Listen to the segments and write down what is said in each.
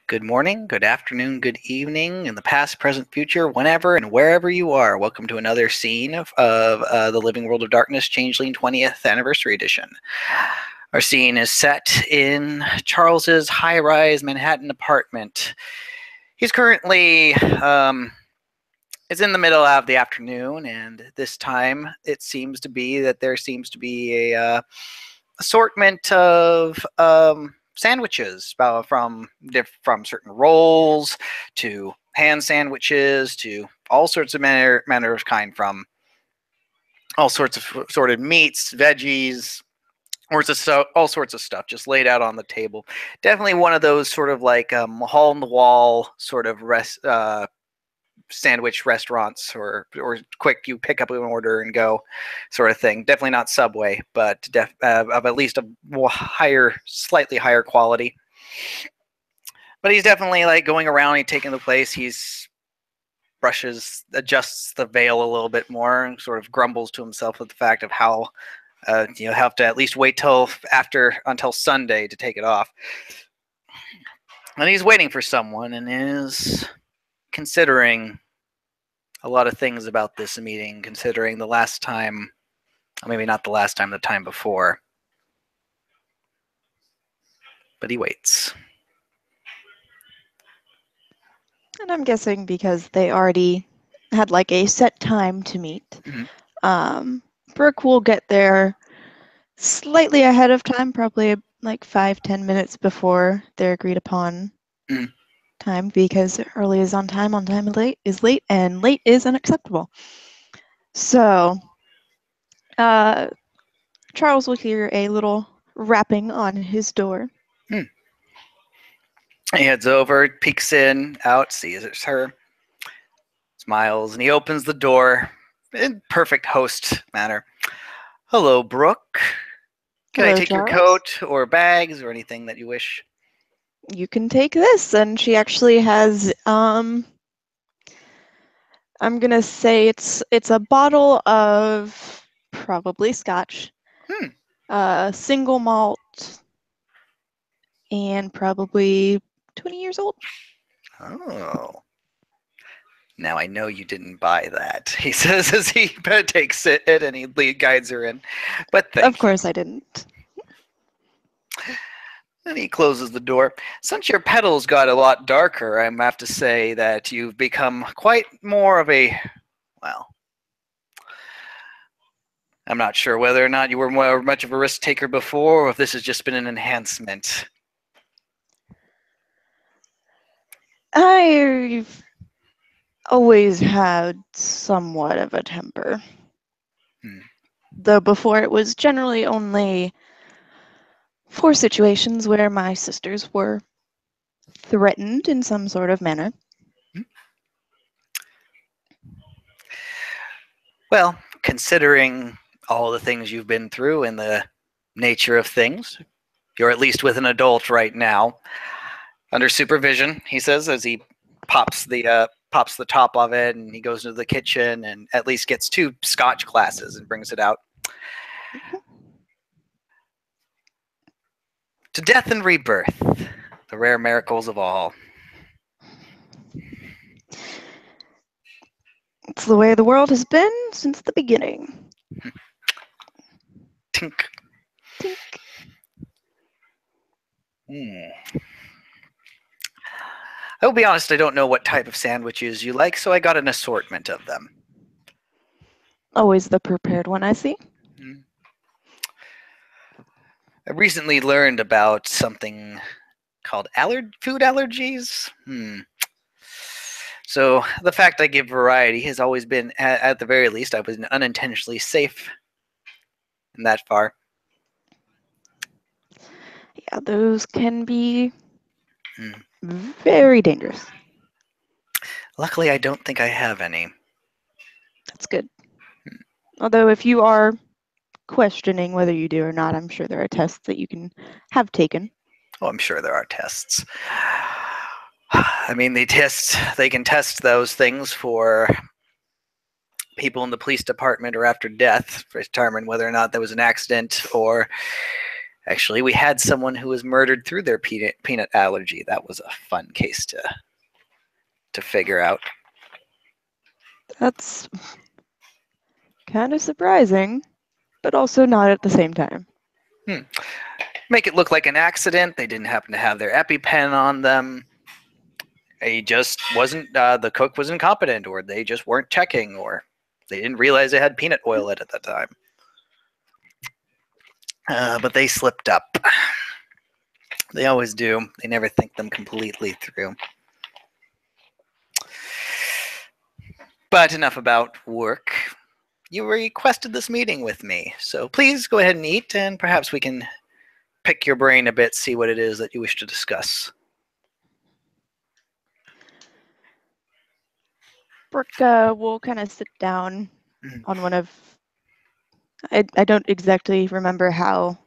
Good morning, good afternoon, good evening, in the past, present, future, whenever and wherever you are. Welcome to another scene of The Living World of Darkness Changeling 20th Anniversary Edition. Our scene is set in Charles's high-rise Manhattan apartment. He's currently it's in the middle of the afternoon, and this time it seems to be that there seems to be a assortment of sandwiches from certain rolls to hand sandwiches to all sorts of manner of kind, from all sorts of assorted meats, veggies, all sorts of stuff just laid out on the table. Definitely one of those sort of like hole in the wall sort of sandwich restaurants, or quick, you pick up an order and go sort of thing. Definitely not Subway, but of at least a slightly higher quality. But he's definitely like going around, he's taking the place, adjusts the veil a little bit more, and sort of grumbles to himself at the fact of how have to at least wait until Sunday to take it off. And he's waiting for someone and is considering a lot of things about this meeting, considering the last time, or maybe not the last time, the time before. But he waits. And I'm guessing because they already had like a set time to meet, Brooke will get there slightly ahead of time, probably like 5-10 minutes before their agreed upon time, because early is on time is late, and late is unacceptable. So Charles will hear a little rapping on his door. He heads over, peeks out, sees it's her, smiles, and he opens the door in perfect host manner. Hello, Brooke. Can I take Charles? your coat or bags or anything that you wish? You can take this. And she actually has, I'm gonna say it's a bottle of probably scotch, single malt, and probably 20 years old. Oh. Now I know you didn't buy that, he says as he takes it and he guides her in. But of course I didn't. And he closes the door. Since your petals got a lot darker, I have to say that you've become quite more of a, well, I'm not sure whether or not you were more much of a risk taker before, or if this has just been an enhancement. I've always had somewhat of a temper. Though before it was generally only for situations where my sisters were threatened in some sort of manner. Well, considering all the things you've been through and the nature of things, you're at least with an adult right now, under supervision, he says, as he pops the top of it, and he goes into the kitchen and at least gets 2 scotch glasses and brings it out. To death and rebirth, the rare miracles of all. It's the way the world has been since the beginning. Tink. Tink. I'll be honest, I don't know what type of sandwiches you like, so I got an assortment of them. Always the prepared one, I see. I recently learned about something called food allergies. So the fact I give variety has always been, at the very least, I was unintentionally safe in that far. Yeah, those can be very dangerous. Luckily, I don't think I have any. That's good. Although if you are questioning whether you do or not, I'm sure there are tests that you can have taken. Oh, I'm sure there are tests. I mean, they can test those things for people in the police department or after death to determine whether or not there was an accident or Actually, we had someone who was murdered through their peanut allergy. That was a fun case to figure out. That's kind of surprising, but also not at the same time. Make it look like an accident. They didn't happen to have their EpiPen on them. He just wasn't, the cook was incompetent, or they just weren't checking, or they didn't realize they had peanut oil at the time. But they slipped up. They always do. They never think them completely through. But enough about work. You requested this meeting with me, so please go ahead and eat, and perhaps we can pick your brain a bit, see what it is that you wish to discuss. Brooke will kind of sit down on one of... I don't exactly remember how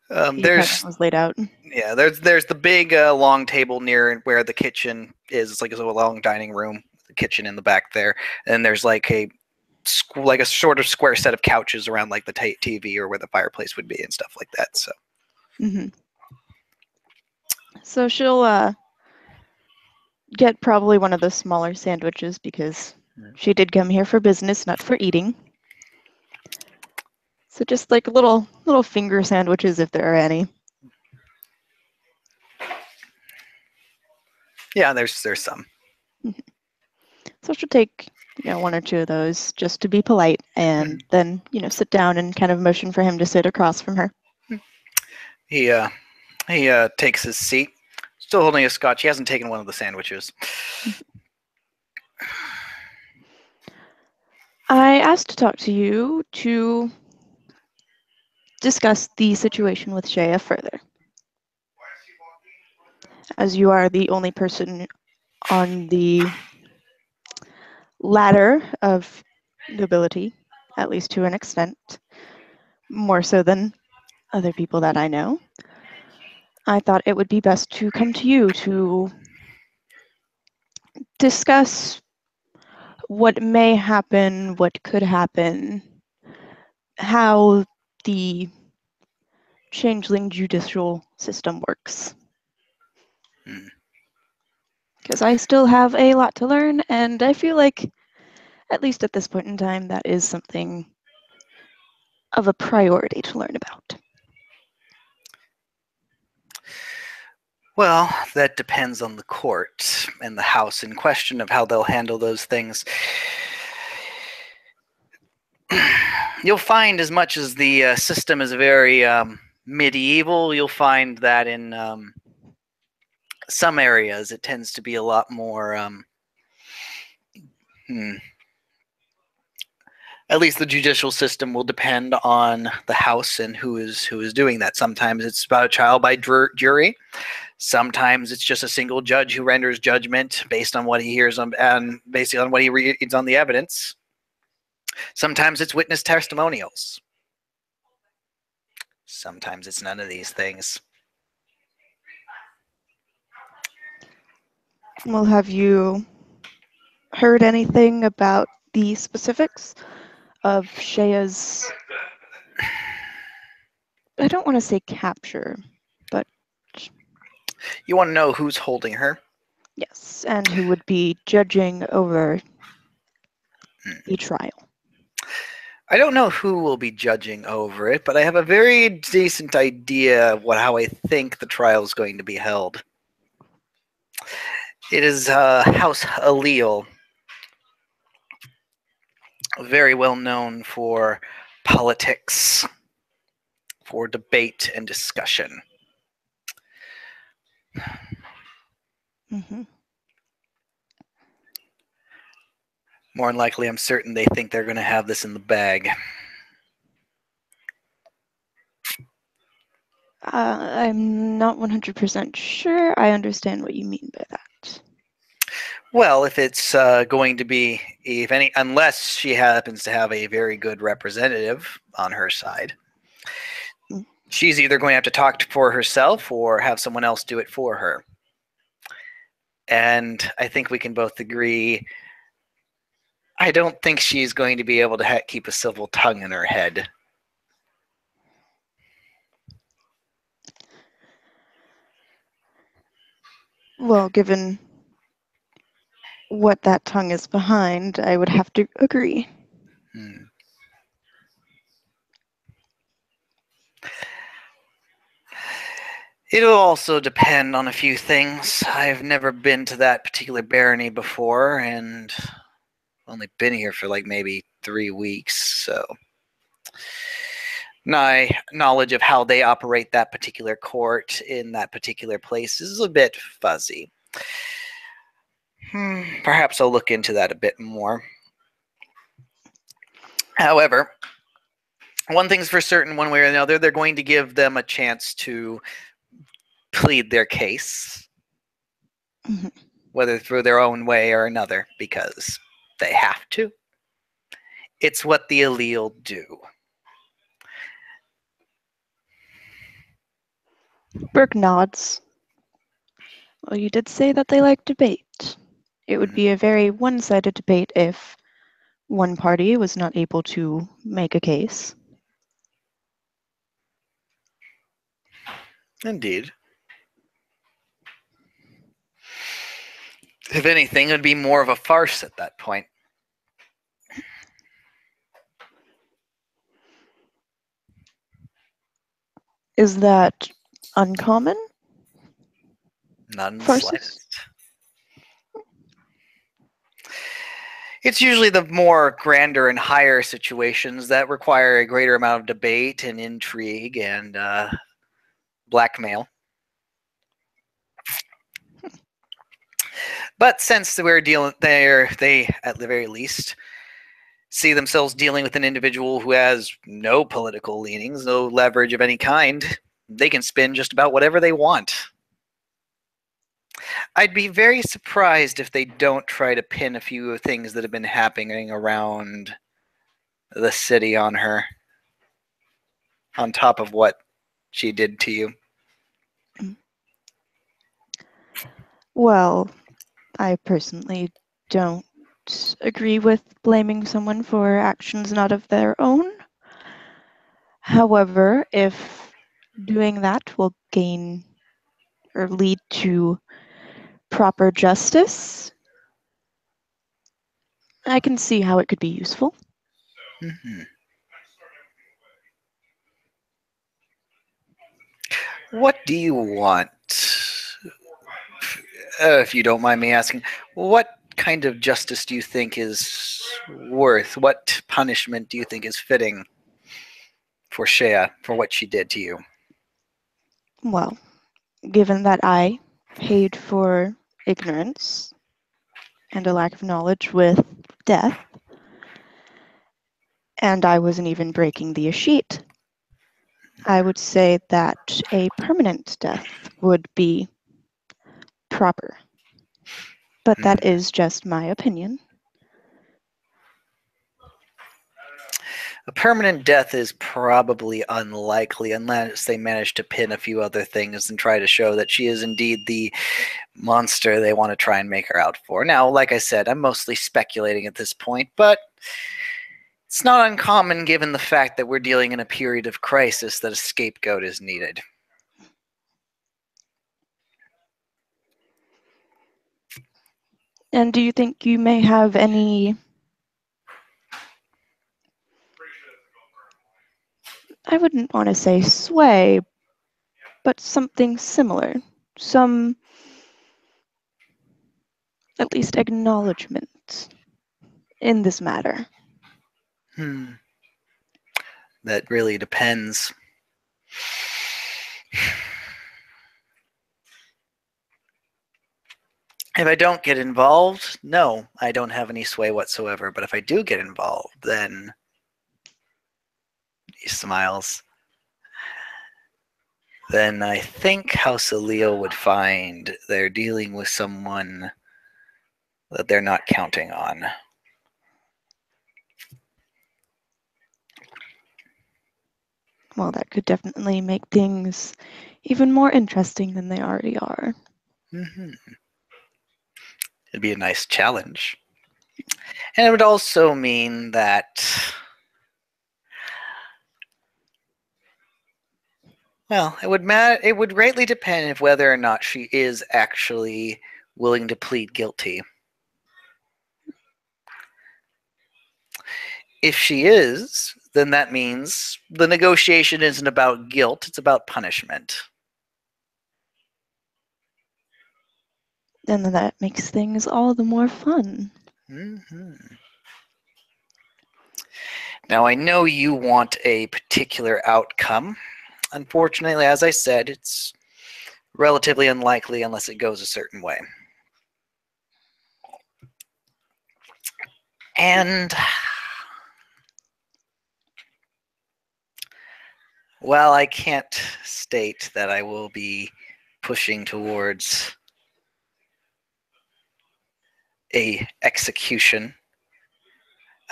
the apartment was laid out. Yeah, there's the big long table near where the kitchen is. It's like a long dining room, the kitchen in the back there, and there's like a sort of square set of couches around like the TV or where the fireplace would be and stuff like that. So, so she'll get probably one of the smaller sandwiches because she did come here for business, not for eating. So just like little finger sandwiches, if there are any. Yeah, there's some. So she'll take one or two of those just to be polite, and then sit down and kind of motion for him to sit across from her. He takes his seat, still holding a scotch. He hasn't taken one of the sandwiches. I asked to talk to you to discuss the situation with Shea further, as you are the only person on the ladder of nobility, at least to an extent, more so than other people that I know. I thought it would be best to come to you to discuss what may happen, what could happen, how the changeling judicial system works. Because I still have a lot to learn, and I feel like, at least at this point in time, that is something of a priority to learn about. Well, that depends on the court and the house in question of how they'll handle those things. You'll find, as much as the system is very medieval, you'll find that in some areas it tends to be a lot more at least the judicial system will depend on the house and who is doing that. Sometimes it's about a trial by jury. Sometimes it's just a single judge who renders judgment based on what he hears and based on what he reads on the evidence. Sometimes it's witness testimonials. Sometimes it's none of these things. Well, have you heard anything about the specifics of Shea's, I don't want to say capture, but... You want to know who's holding her? Yes, and who would be judging over the trial. I don't know who will be judging over it, but I have a very decent idea of how I think the trial is going to be held. It is House Allele, very well known for politics, for debate and discussion. More than likely, I'm certain they think they're going to have this in the bag. I'm not 100% sure I understand what you mean by that. Well, if it's going to be, unless she happens to have a very good representative on her side, she's either going to have to talk for herself or have someone else do it for her. And I think we can both agree, I don't think she's going to be able to keep a civil tongue in her head. Well, given what that tongue is behind, I would have to agree. It'll also depend on a few things. I've never been to that particular barony before, and only been here for like maybe 3 weeks, so my knowledge of how they operate that particular court in that particular place is a bit fuzzy. Perhaps I'll look into that a bit more. However, one thing's for certain, one way or another, they're going to give them a chance to plead their case, whether through their own way or another, because they have to. It's what the allele do. Brooke nods. Well, you did say that they like debate. It would be a very one-sided debate if one party was not able to make a case. Indeed. If anything, it would be more of a farce at that point. Is that uncommon? Not in the Farces? slightest. It's usually the more grander and higher situations that require a greater amount of debate and intrigue and blackmail. But since we're dealing there, they at the very least see themselves dealing with an individual who has no political leanings, no leverage of any kind. They can spin just about whatever they want. I'd be very surprised if they don't try to pin a few things that have been happening around the city on her, on top of what she did to you. Well, I personally don't agree with blaming someone for actions not of their own. However, if doing that will gain or lead to proper justice, I can see how it could be useful. What do you want? If you don't mind me asking, what kind of justice do you think is worth? What punishment do you think is fitting for Shea for what she did to you? Well, given that I paid for ignorance and a lack of knowledge with death, and I wasn't even breaking the sheet, I would say that a permanent death would be proper. But that is just my opinion. A permanent death is probably unlikely unless they manage to pin a few other things and try to show that she is indeed the monster they want to try and make her out for. Now, like I said, I'm mostly speculating at this point, but it's not uncommon given the fact that we're dealing in a period of crisis that a scapegoat is needed. And do you think you may have any, I wouldn't want to say sway, but something similar, some at least acknowledgement in this matter? That really depends. If I don't get involved, no, I don't have any sway whatsoever. But if I do get involved, then he smiles. Then I think House Allele would find they're dealing with someone that they're not counting on. Well, that could definitely make things even more interesting than they already are. It'd be a nice challenge. And it would also mean that Well, it would greatly depend of whether or not she is actually willing to plead guilty. If she is, then that means the negotiation isn't about guilt, it's about punishment. And then that makes things all the more fun. Mm-hmm. Now, I know you want a particular outcome. Unfortunately, as I said, it's relatively unlikely unless it goes a certain way. And, well, I can't state that I will be pushing towards a execution.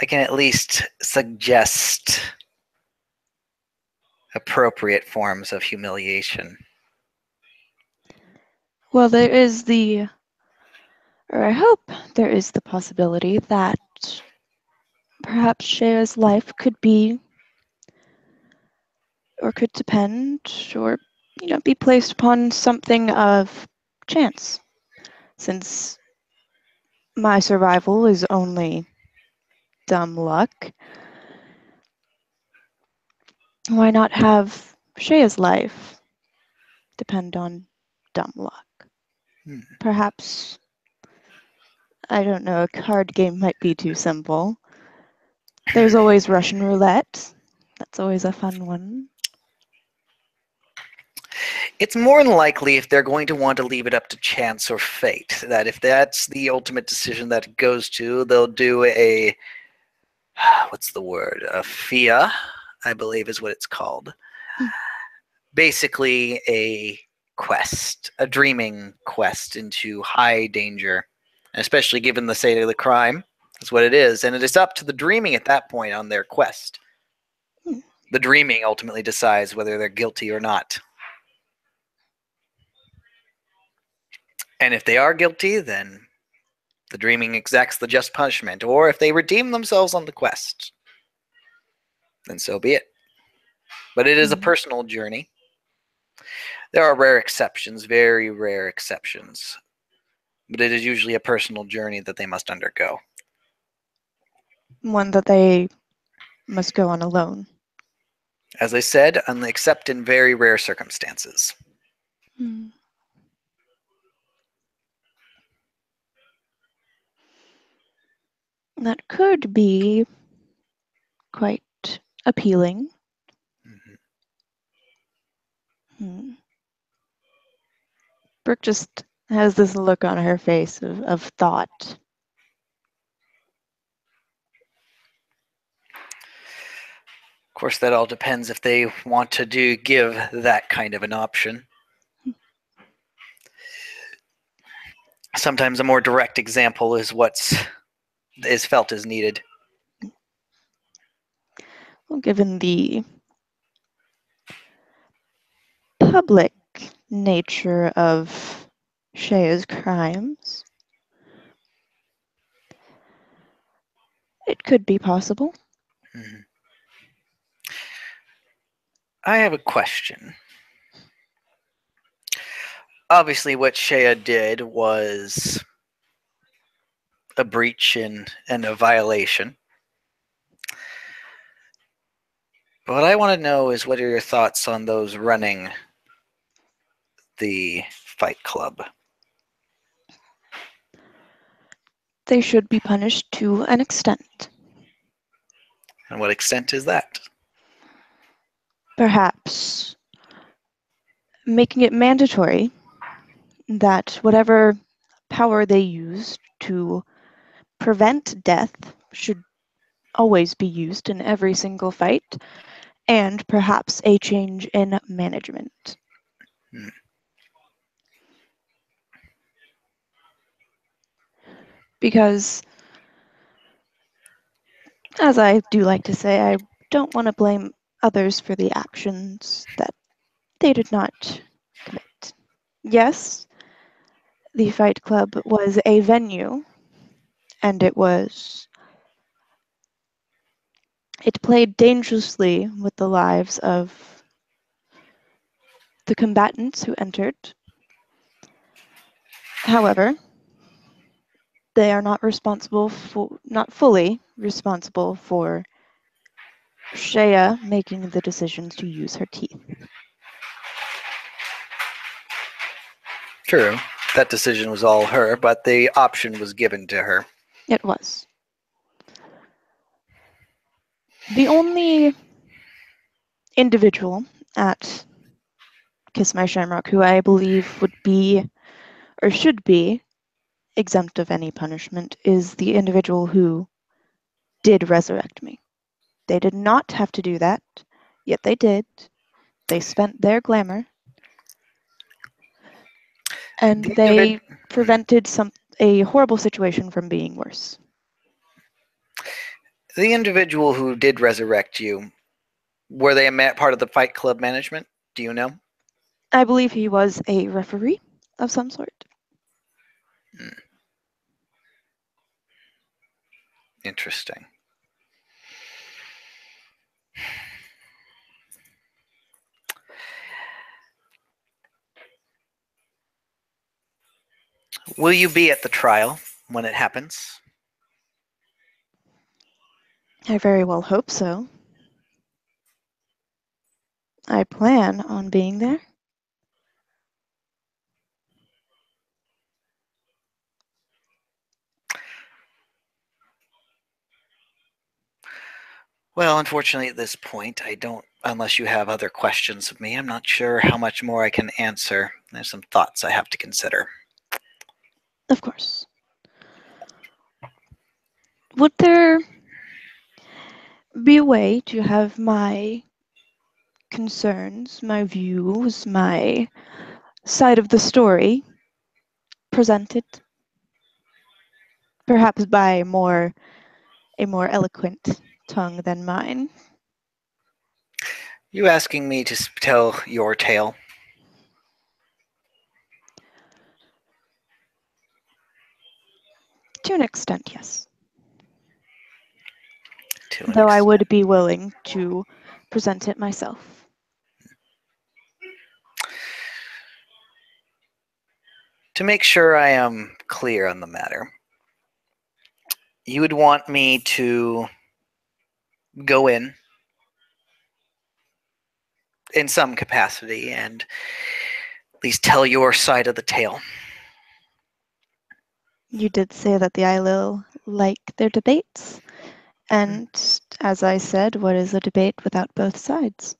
I can at least suggest appropriate forms of humiliation. Well, there is or I hope there is the possibility that perhaps Shea's life could be, or could depend, or, be placed upon something of chance. Since my survival is only dumb luck, why not have Shea's life depend on dumb luck? Perhaps, I don't know, a card game might be too simple. There's always Russian roulette. That's always a fun one. It's more than likely if they're going to want to leave it up to chance or fate, that if that's the ultimate decision that it goes to, they'll do a, what's the word, a FIA, I believe is what it's called. Basically a quest, a dreaming quest into high danger, and especially given the state of the crime. That's what it is, and it is up to the dreaming at that point on their quest. The dreaming ultimately decides whether they're guilty or not. And if they are guilty, then the dreaming exacts the just punishment. Or if they redeem themselves on the quest, then so be it. But it is a personal journey. There are rare exceptions, very rare exceptions. But it is usually a personal journey that they must undergo. One that they must go on alone. As I said, except in very rare circumstances. That could be quite appealing. Brooke just has this look on her face of thought. Of course, that all depends if they want to give that kind of an option. Sometimes a more direct example is is felt as needed. Well, given the public nature of Shea's crimes, it could be possible. I have a question. Obviously, what Shea did was a breach and a violation. But what I want to know is, what are your thoughts on those running the Fight Club? They should be punished to an extent. And what extent is that? Perhaps making it mandatory that whatever power they use to prevent death should always be used in every single fight, and perhaps a change in management. Because, as I do like to say, I don't want to blame others for the actions that they did not commit. Yes, the Fight Club was a venue, and it played dangerously with the lives of the combatants who entered. However, they are not fully responsible for Shea making the decisions to use her teeth. True. That decision was all her, but the option was given to her. It was. The only individual at Kiss My Shamrock who I believe would be, or should be, exempt of any punishment is the individual who did resurrect me. They did not have to do that, yet they did. They spent their glamour, and they prevented a horrible situation from being worse. The individual who did resurrect you, were they part of the Fight Club management? Do you know? I believe he was a referee of some sort. Interesting. Will you be at the trial when it happens? I very well hope so. I plan on being there. Well, unfortunately, at this point, I don't, unless you have other questions of me, I'm not sure how much more I can answer. There's some thoughts I have to consider. Of course. Would there be a way to have my concerns, my views, my side of the story presented? Perhaps by a more eloquent tongue than mine. You asking me to tell your tale? To an extent, yes. Though I would be willing to present it myself. To make sure I am clear on the matter, you would want me to go in some capacity and at least tell your side of the tale. You did say that the Ailil like their debates. And as I said, what is a debate without both sides?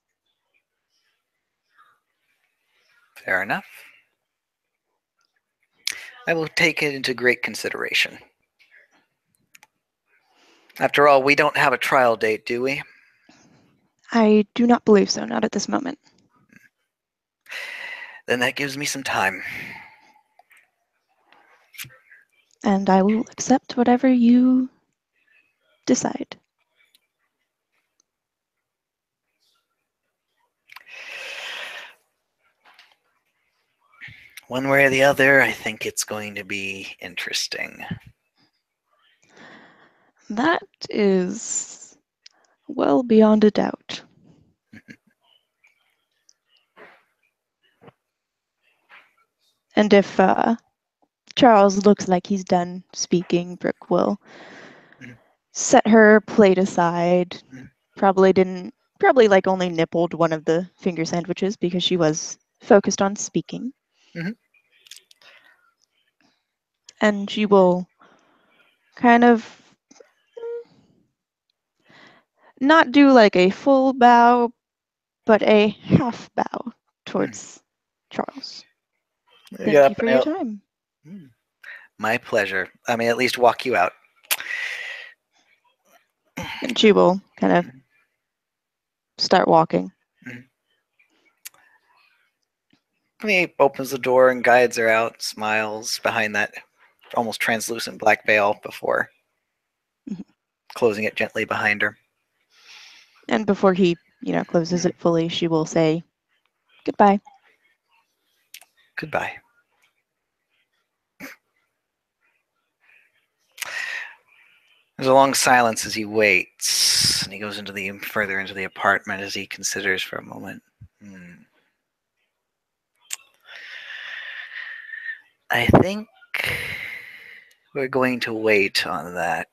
Fair enough. I will take it into great consideration. After all, we don't have a trial date, do we? I do not believe so, not at this moment. Then that gives me some time. And I will accept whatever you decide. One way or the other, I think it's going to be interesting. That is well beyond a doubt. And if Charles looks like he's done speaking, Brooke will set her plate aside. Probably like only nibbled one of the finger sandwiches because she was focused on speaking. And she will kind of not do like a full bow, but a half bow towards Charles. Thank you for your time. My pleasure. I mean, at least walk you out. And she will kind of start walking. He opens the door and guides her out, smiles behind that almost translucent black veil before closing it gently behind her. And before he, closes it fully, she will say, "Goodbye." Goodbye. There's a long silence as he waits, and he goes further into the apartment as he considers for a moment. I think we're going to wait on that.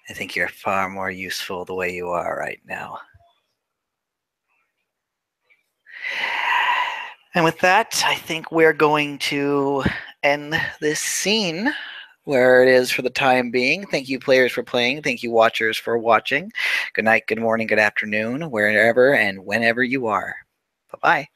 I think you're far more useful the way you are right now. And with that, I think we're going to end this scene where it is for the time being. Thank you, players, for playing. Thank you, watchers, for watching. Good night, good morning, good afternoon, wherever and whenever you are. Bye-bye.